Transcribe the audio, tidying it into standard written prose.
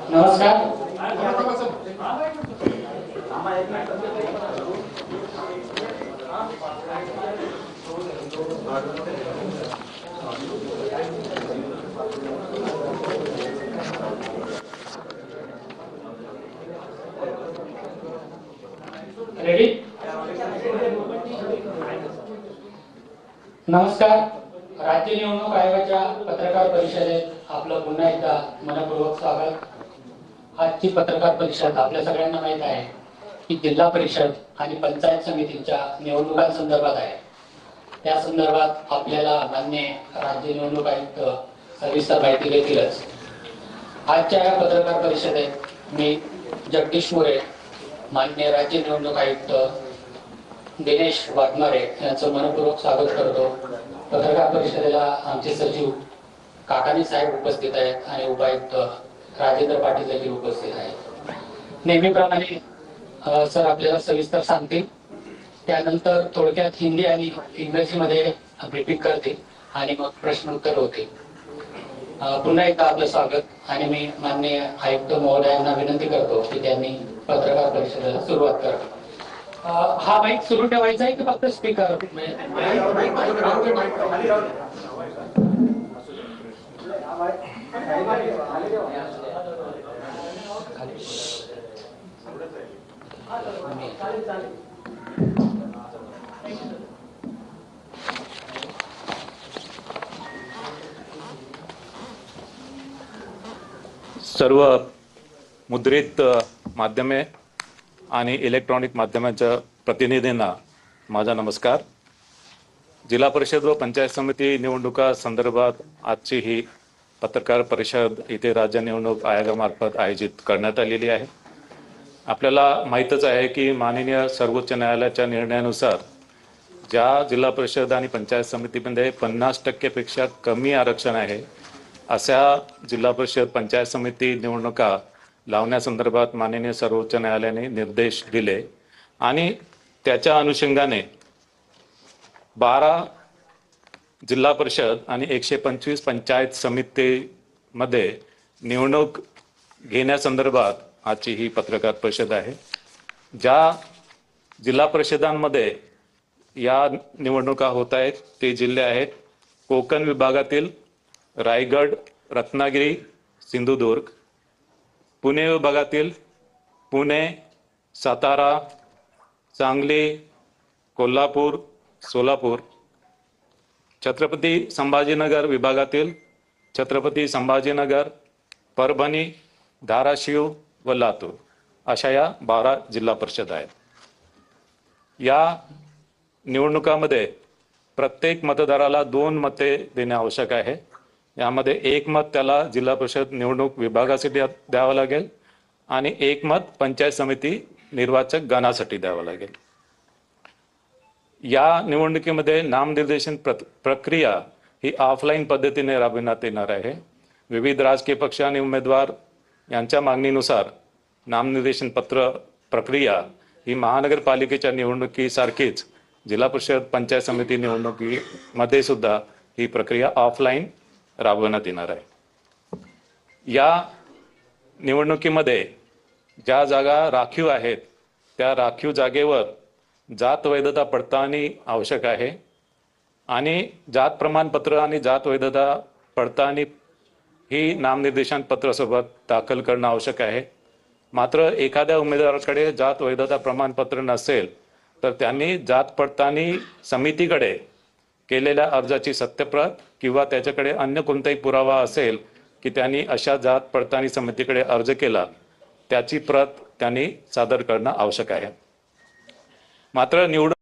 नमस्कार. रेडी. नमस्कार. राज्य निवडणूक आयोगाच्या पत्रकार परिषदेत आपलं पुन्हा एकदा मनपूर्वक स्वागत. आजची पत्रकार परिषद आपल्या सगळ्यांना माहित आहे की जिल्हा परिषद आणि पंचायत समितीच्या निवडणुकांसंदर्भात आहे. त्या संदर्भात आपल्याला मान्य राज्य निवडणूक आयुक्त सविस्तर माहिती देतीलच. आजच्या या पत्रकार परिषदेत मी जगदीश मोरे, माननीय राज्य निवडणूक आयुक्त दिनेश वाघमारे यांचं मनपूर्वक स्वागत करतो. पत्रकार परिषदेला आमचे सचिव काकानी साहेब उपस्थित आहेत आणि उपायुक्त राजेंद्र पाटील देखील उपस्थित आहेत. नेहमीप्रमाणे सर आपल्याला सविस्तर सांगतील, त्यानंतर थोडक्यात हिंदी आणि इंग्रजीमध्ये ब्रीफिंग करतील आणि मग प्रश्न उत्तर होतील. पुन्हा एकदा आपलं स्वागत आणि मी माननीय आयुक्त महोदयांना विनंती करतो की त्यांनी पत्रकार परिषदेला सुरुवात करावी. हा माईक सुरू ठेवायचा आहे की फक्त स्पीकर? सर्व मुद्रित माध्यमे आणि इलेक्ट्रॉनिक माध्यमांच्या प्रतिनिधींना माझा नमस्कार. जिल्हा परिषद व पंचायत समिती निवडणुका संदर्भात आजची ही पत्रकार परिषद इथे राज्य निवडणूक आयोगामार्फत आयोजित करण्यात आलेली आहे. आपल्याला माहीतच आहे की माननीय सर्वोच्च न्यायालयाच्या निर्णयानुसार ज्या जिल्हा परिषद आणि पंचायत समितीमध्ये 50% पेक्षा कमी आरक्षण आहे अशा जिल्हा परिषद पंचायत समिती निवडणुका लावण्यासंदर्भात माननीय सर्वोच्च न्यायालयाने निर्देश दिले आणि त्याच्या अनुषंगाने 12 जिल्हा परिषद आणि 125 पंचायत समितीमध्ये निवडणूक घेण्यासंदर्भात आजची ही पत्रकार परिषद आहे. ज्या जिल्हा परिषदांमध्ये या निवडणुका होत आहेत ते जिल्हे आहेत कोकण विभागातील रायगड, रत्नागिरी, सिंधुदुर्ग. पुणे विभागातील पुणे, सातारा, सांगली, कोल्हापूर, सोलापूर. छत्रपती संभाजीनगर विभागातील छत्रपती संभाजीनगर, परभणी, धाराशिव व लातूर अशा या 12 जिल्हा परिषद आहेत. या निवडणुकामध्ये प्रत्येक मतदाराला 2 मते देणे आवश्यक आहे. यामध्ये 1 मत त्याला जिल्हा परिषद निवडणूक विभागासाठी द्यावं लागेल आणि 1 मत पंचायत समिती निर्वाचक गणासाठी द्यावं लागेल. या निवडणुकीमध्ये नामनिर्देशन प्रक्रिया ही ऑफलाईन पद्धतीने राबविण्यात येणार आहे. विविध राजकीय पक्ष आणि उमेदवार यांच्या मागणीनुसार नामनिर्देशन पत्र प्रक्रिया ही महानगरपालिकेच्या निवडणुकीसारखीच जिल्हा परिषद पंचायत समिती निवडणुकीमध्ये सुद्धा ही प्रक्रिया ऑफलाईन राबवण्यात येणार आहे. या निवडणुकीमध्ये ज्या जागा राखीव आहेत त्या राखीव जागेवर जात वैधता पडताळणी आवश्यक आहे आणि जात प्रमाणपत्र आणि जात वैधता पडताळणी ही नामनिर्देशन पत्रासोबत दाखल करणं आवश्यक आहे. मात्र एखाद्या उमेदवाराकडे जात वैधता प्रमाणपत्र नसेल तर त्यांनी जात पडताळणी समितीकडे केलेल्या अर्जाची सत्यप्रत किंवा त्याच्याकडे अन्य कोणताही पुरावा असेल की त्यांनी अशा जात पडताळणी समितीकडे अर्ज केला त्याची प्रत त्यांनी सादर करणं आवश्यक आहे. मात्र निवडणूक